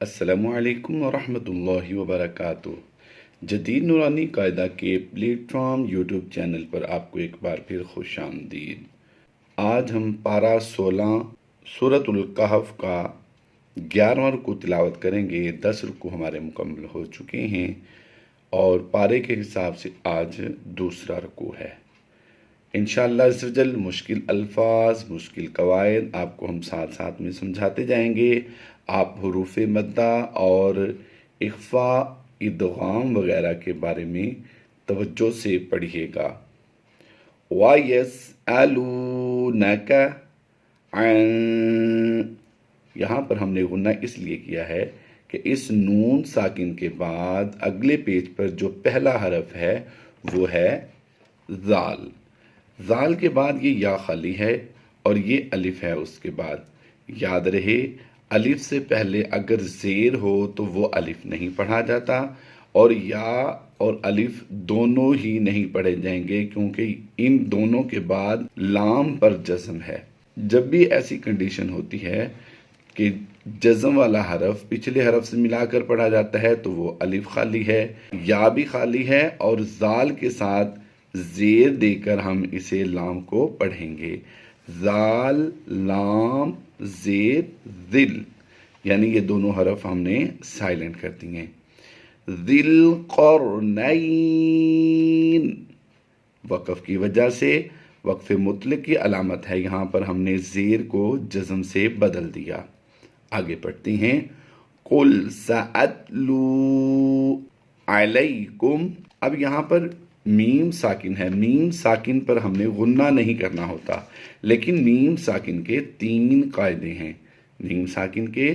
السلام علیکم ورحمۃ اللہ وبرکاتہ۔ جدید نورانی قاعدہ کے پلیٹ فارم یوٹیوب چینل پر آپ کو ایک بار پھر خوش آمدید۔ آج ہم پارہ 16 سورۃ الکہف کا 11واں رکوع تلاوت کریں گے۔ 10 رکوع ہمارے مکمل ہو چکے ہیں اور پارے کے حساب سے آج دوسرا رکوع ہے۔ انشاءاللہ عز و جل مشکل الفاظ، مشکل قواعد آپ کو ہم ساتھ ساتھ میں سمجھاتے جائیں گے۔ آپ حروف مدہ اور اخفاء، ادغام وغیرہ کے بارے میں توجہ سے پڑھیے گا۔ وَيَسْأَلُونَكَ عَن، یہاں پر ہم نے غنہ اس لیے کیا ہے کہ اس نون ساکن کے بعد اگلے پیج پر جو پہلا حرف ہے وہ ہے ذال۔ ذال کے بعد یہ یا خالی ہے اور یہ الف ہے اس کے بعد۔ یاد رہے الف سے پہلے اگر زیر ہو تو وہ الف نہیں پڑھا جاتا، اور یا اور الف دونوں ہی نہیں پڑھے جائیں گے کیونکہ ان دونوں کے بعد لام پر جزم ہے۔ جب بھی ایسی کنڈیشن ہوتی ہے کہ جزم والا حرف پچھلے حرف سے ملا کر پڑھا جاتا ہے تو وہ الف خالی ہے، یا بھی خالی ہے، اور ذال کے ساتھ زیر دے کر ہم اسے لام کو پڑھیں گے۔ ذال، لام، زیر، ذل، یعنی یہ دونوں حرف ہم نے سائلنٹ کر دیے۔ ذی القرنین، وقف کی وجہ سے وقف مطلق کی علامت ہے، یہاں پر ہم نے زیر کو جزم سے بدل دیا۔ آگے پڑھتے ہیں۔ قُلْ سَأَتْلُو عَلَيْكُمْ، اب یہاں پر میم ساکن ہے، میم ساکن پر ہم نے غنہ نہیں کرنا ہوتا، لیکن میم ساکن کے 3 قاعدے ہیں۔ میم ساکن کے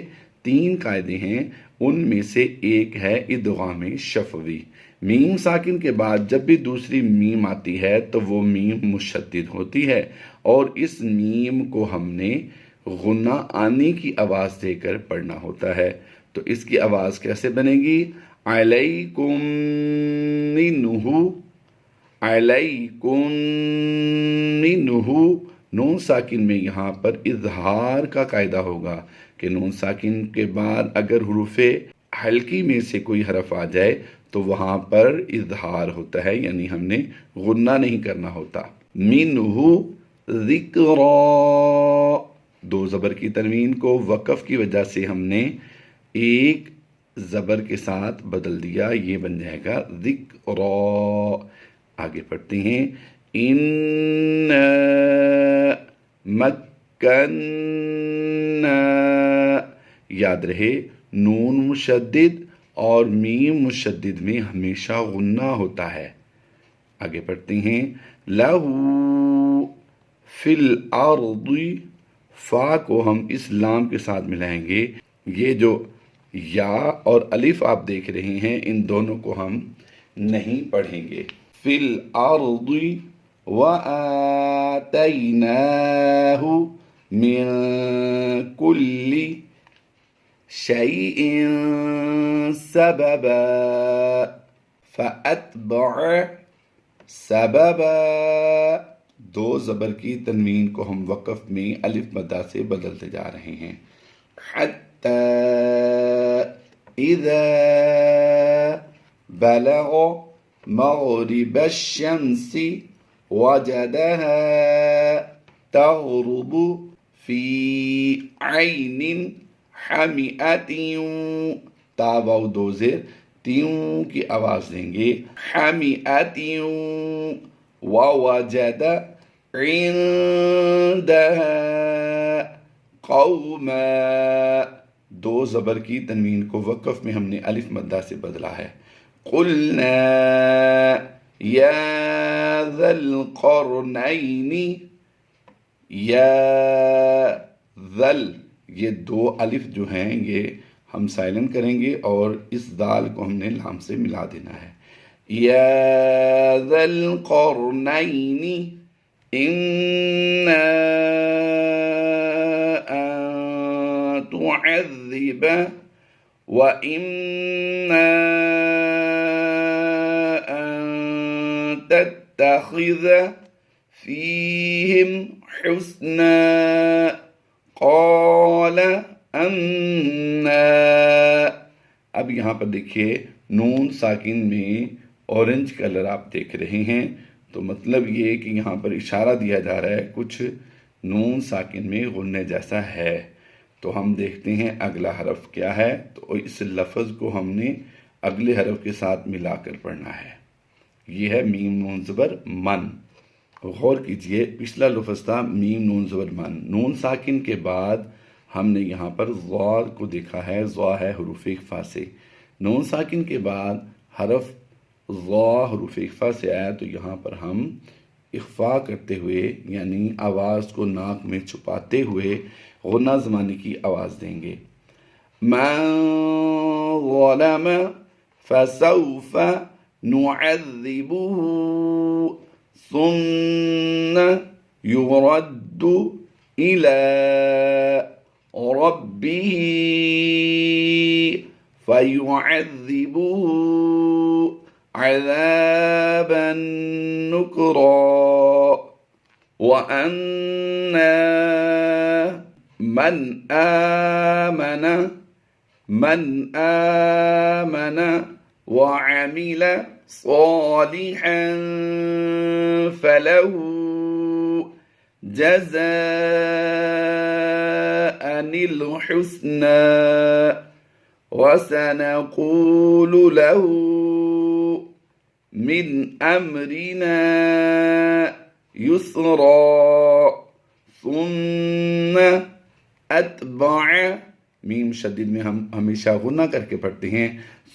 3 قاعدے ہیں، ان میں سے ایک ہے ادغام شفوی۔ میم ساکن کے بعد جب بھی دوسری میم آتی ہے تو وہ میم مشدد ہوتی ہے، اور اس میم کو ہم نے غنہ آنے کی آواز دے کر پڑھنا ہوتا ہے۔ تو اس کی آواز کیسے بنے گی؟ علیکم منہ، علیکم منہ۔ نون ساکن میں یہاں پر اظہار کا قاعدہ ہوگا کہ نون ساکن کے بعد اگر حروف حلقی میں سے کوئی حرف آ جائے تو وہاں پر اظہار ہوتا ہے، یعنی ہم نے غنہ نہیں کرنا ہوتا۔ منہ ذکرا، 2 زبر کی تنوین کو وقف کی وجہ سے ہم نے ایک زبر کے ساتھ بدل دیا، یہ بن جائے گا ذکرا۔ آگے پڑھتے ہیں۔ اِنَّا مَكَّنَّا، یاد رہے نون مشدد اور میم مشدد میں ہمیشہ غنہ ہوتا ہے۔ آگے پڑھتے ہیں۔ لَهُ فِي الْأَرْضِ، فا کو ہم اس لام کے ساتھ ملائیں گے۔ یہ جو یا اور الف آپ دیکھ رہے ہیں ان دونوں کو ہم نہیں پڑھیں گے۔ فِي الْأَرْضِ وَآتَيْنَاهُ مِن كُلِّ شَيْءٍ سَبَبًا فَأَتْبَعَ سَبَبًا، 2 زبر کی تنوین کو ہم وقف میں الف مدہ سے بدلتے جا رہے ہیں۔ حَتَّى إِذَا بَلَغَ مَغْرِبَ الشَّمْسِ وَجَدَهَا تَغْرُبُ فِي عَيْنٍ حَمِئَةٍ، تا واو 2 زیر تیوں کی آواز دیں گے۔ حَمِئَةٍ وَوَجَدَ عِندَهَا قَوْمًا، 2 زبر کی تنوین کو وقف میں ہم نے الف مدہ سے بدلا ہے۔ قُلْنَا يَا ذَا الْقَرْنَيْنِ، یا ذل، یہ 2 الف جو ہیں یہ ہم سائلنٹ کریں گے اور اس دال کو ہم نے لام سے ملا دینا ہے۔ یا ذا القرنین اِنَّا أَن تُعَذِّبَ وَإِنَّا أَن تَتَّخِذَ فِيهِمْ حُسْنًا قَالَ أَنَّا اب یہاں پر دیکھیے نون ساکن میں اورنج کلر آپ دیکھ رہے ہیں، تو مطلب یہ کہ یہاں پر اشارہ دیا جا رہا ہے کچھ نون ساکن میں غنّے جیسا ہے۔ تو ہم دیکھتے ہیں اگلا حرف کیا ہے، تو اس لفظ کو ہم نے اگلے حرف کے ساتھ ملا کر پڑھنا ہے۔ یہ ہے میم نون زبر من۔ غور کیجئے، پچھلا لفظ تھا میم نون زبر من، نون ساکن کے بعد ہم نے یہاں پر ضا کو دیکھا ہے، ضا ہے حروف اخفا سے، نون ساکن کے بعد حرف ضا حروف اخفا سے آیا، تو یہاں پر ہم اخفا کرتے ہوئے یعنی آواز کو ناک میں چھپاتے ہوئے غنہ زمانے کی آواز دیں گے۔ من ظلم فسوف نعذبه ثم يرد إلى ربه فيعذبه عذابا نكرا وأن من آمن وعمل صالحا فله جزاء الحسنى وسنقول له من أمرنا يسرا ثم اتبع، میم شدید میں ہم ہمیشہ غنہ کر کے پڑھتے ہیں،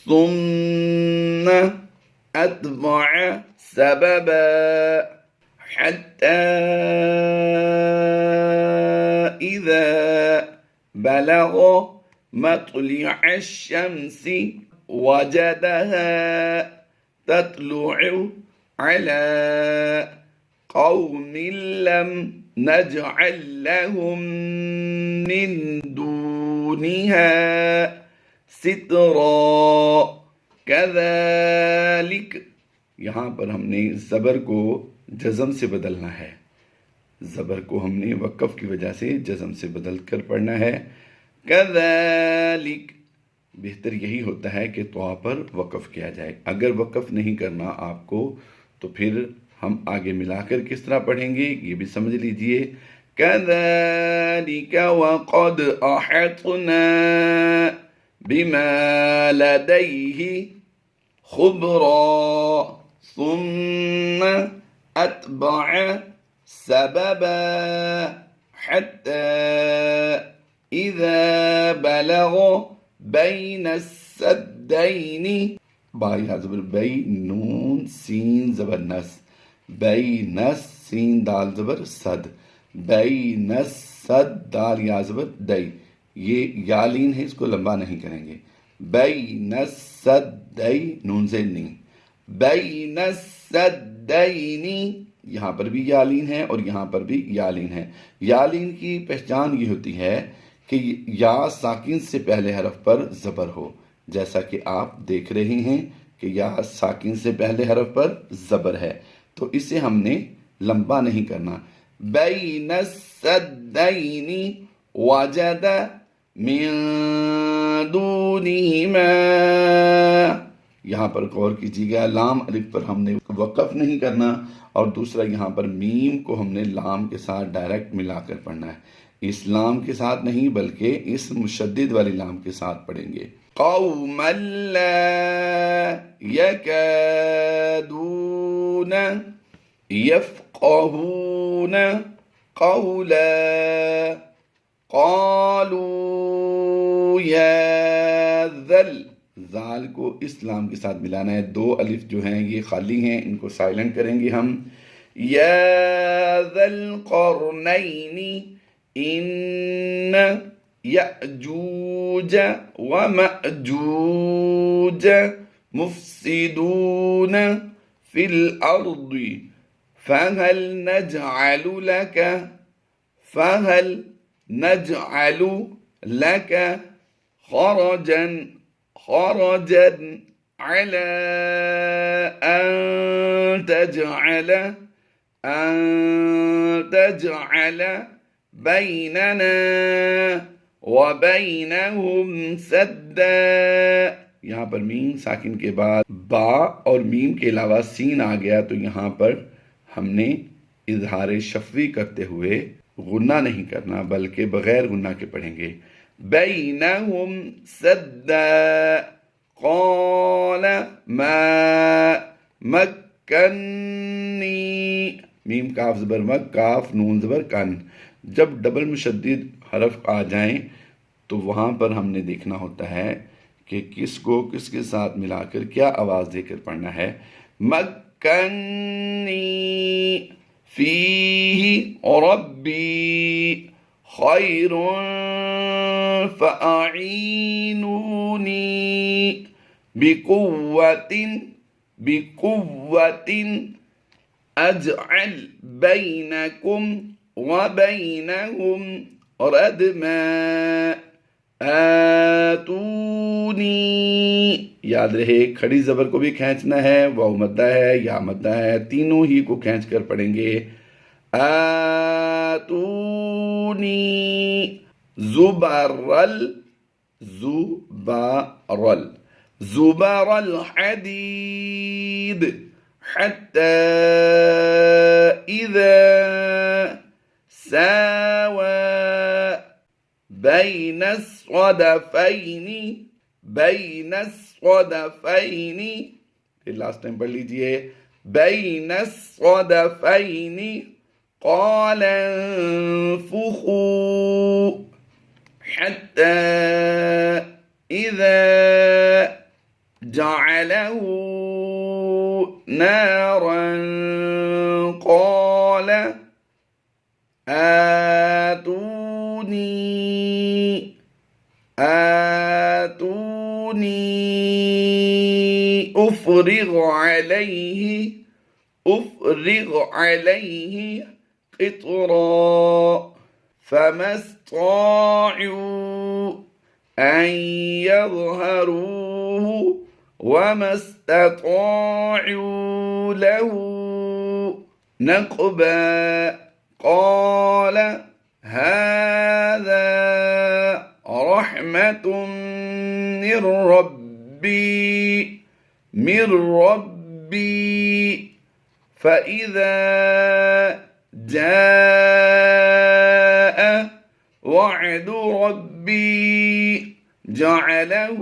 ثم اتبع سببا حتى إذا بلغ مطلع الشمس وجدها تطلع على قوم لم نجعل لهم من دونها سترا كذلك، یہاں پر ہم نے زبر کو جزم سے بدلنا ہے، زبر کو ہم نے وقف کی وجہ سے جزم سے بدل کر پڑھنا ہے۔ كذلك، بہتر یہی ہوتا ہے کہ طا پر وقف کیا جائے، اگر وقف نہیں کرنا آپ کو تو پھر ہم آگے ملا کر کس طرح پڑھیں گے یہ بھی سمجھ لیجئے۔ كذلك وقد أحطنا بما لديه خبرا ثم أتبع سببا حتى إذا بلغ بين السدين، با یا زبر بی، نون سین زبر نس، بی نس سین دال زبر صد، بی نس صد دال یا زبر دی، یہ یا لین ہے، اس کو لمبا نہیں کریں گے، بی نس صد دی نون سے نہیں، بی نس صد دینی، یہاں پر بھی یا لین ہے اور یہاں پر بھی یا لین ہے۔ یا لین کی پہچان یہ ہوتی ہے کہ یا ساکن سے پہلے حرف پر زبر ہو، جیسا کہ آپ دیکھ رہے ہیں کہ یا ساکن سے پہلے حرف پر زبر ہے، تو اسے ہم نے لمبا نہیں کرنا۔ بین السدین وجد من دونہما، یہاں پر غور کیجیے گا، لام الف پر ہم نے وقف نہیں کرنا، اور دوسرا یہاں پر میم کو ہم نے لام کے ساتھ ڈائریکٹ ملا کر پڑھنا ہے، اس لام کے ساتھ نہیں بلکہ اس مشدد والی لام کے ساتھ پڑھیں گے۔ قوما لا يكادون يفقهون قولا قالوا يا ذل، ذال کو اس لام کے ساتھ ملانا ہے، دو الف جو ہیں یہ خالی ہیں، ان کو سائلنٹ کریں گے ہم۔ یا ذا القرنین ان یأجوج ومأجوج مفسدون فی الارض فهل نجعل لك خرجا على أن تجعل بيننا وبينهم سدا یہاں پر میم ساکن کے بعد با اور میم کے علاوہ سین آ گیا، تو یہاں پر ہم نے اظہار شفوی کرتے ہوئے غنہ نہیں کرنا بلکہ بغیر غنہ کے پڑھیں گے۔ بینہم سدا قال ما مکنی، میم کاف زبر مک، کاف نون زبر کن۔ جب ڈبل مشدد حرف آ جائیں تو وہاں پر ہم نے دیکھنا ہوتا ہے کہ کس کو کس کے ساتھ ملا کر کیا آواز دے کر پڑھنا ہے۔ مکنی فیہ ربی خیر فاعینونی بقوت اجعل بینکم وبینہم ردما آتونی۔ یاد رہے کھڑی زبر کو بھی کھینچنا ہے، واو مدہ ہے، یا مدہ ہے، تینوں ہی کو کھینچ کر پڑھیں گے۔ آتونی زبر الحدید حتى إذا ساوى بين الصدفين، لاسٹ ٹائم پڑھ لیجئے، بين الصدفين قال انفخوا حتى إذا جعله نارا قال آتوني أفرغ عليه قطرا فما استطاعوا أن يظهروه وما استطاعوا له نقبا قال هذا رحمة من ربي فإذا جاء وعد ربي جعله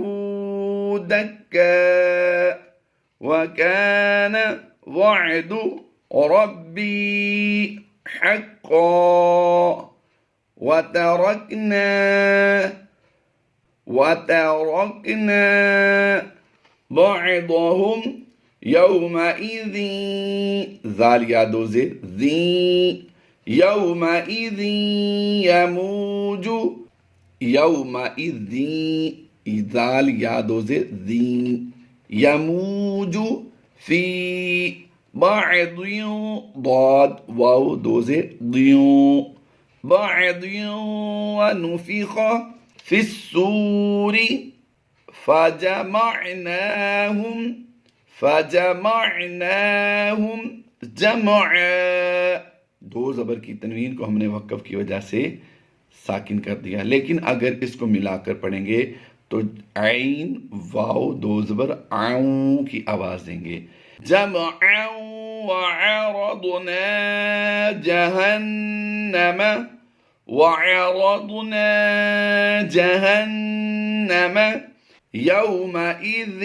دكا وكان وعد ربي حقا وتركنا بعضهم يومئذ ذال یادو زیر ذی يومئذ يموج يومئذ ذال یادو زیر ذی يموج في بعض ضاد واو دو زیر ضیوں بعض ونفخ في السور فجمعناهم جمعا، دو زبر کی تنوین کو ہم نے وقف کی وجہ سے ساکن کر دیا، لیکن اگر اس کو ملا کر پڑھیں گے تو عین واو دو زبر آؤں کی آواز دیں گے۔ جمعا وعرضنا جهنم يومئذ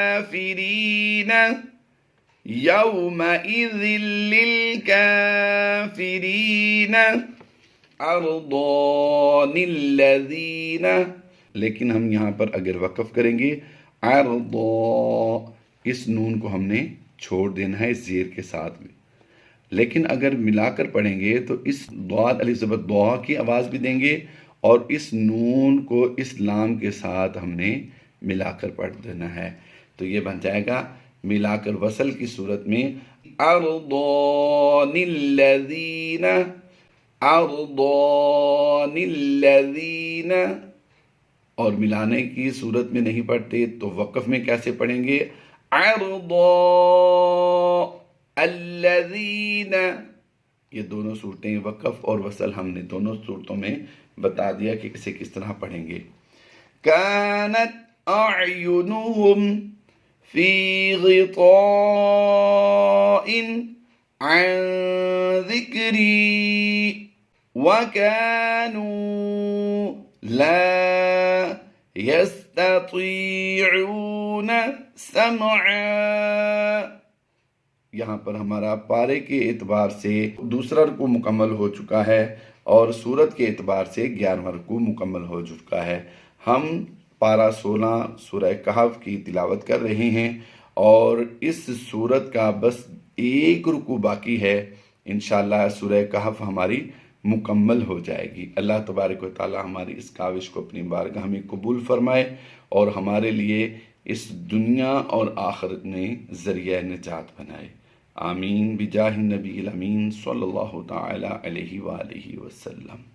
للكافرين عرضان الذين، لیکن ہم یہاں پر اگر وقف کریں گے عرضا، اس نون کو ہم نے چھوڑ دینا ہے اس زیر کے ساتھ میں، لیکن اگر ملا کر پڑھیں گے تو اس ضاد الف زبر ضا کی آواز بھی دیں گے اور اس نون کو اس لام کے ساتھ ہم نے ملا کر پڑھ دینا ہے، تو یہ بن جائے گا ملا کر وصل کی صورت میں ارضان الذین، اور ملانے کی صورت میں نہیں پڑھتے تو وقف میں کیسے پڑھیں گے؟ ارضا الذین، یہ دونوں صورتیں وقف اور وصل ہم نے دونوں صورتوں میں بتا دیا کہ اسے کس طرح پڑھیں گے۔ کانت أعينهم في غطاء عن ذكري وكانوا لا يستطيعون سمعا۔ یہاں پر ہمارا پارے کے اعتبار سے دوسرا رکوع مکمل ہو چکا ہے اور سورت کے اعتبار سے 11واں رکوع مکمل ہو چکا ہے۔ ہم پارہ 16 سورہ کہف کی تلاوت کر رہے ہیں اور اس سورت کا بس ایک رکوع باقی ہے۔ انشاءاللہ سورہ کہف ہماری مکمل ہو جائے گی۔ اللہ تبارک و تعالی ہماری اس کاوش کو اپنی بارگاہ میں قبول فرمائے اور ہمارے لیے اس دنیا اور آخرت میں ذریعہ نجات بنائے۔ آمین بجاہ النبی الامین صلی اللہ تعالی علیہ وآلہ وسلم۔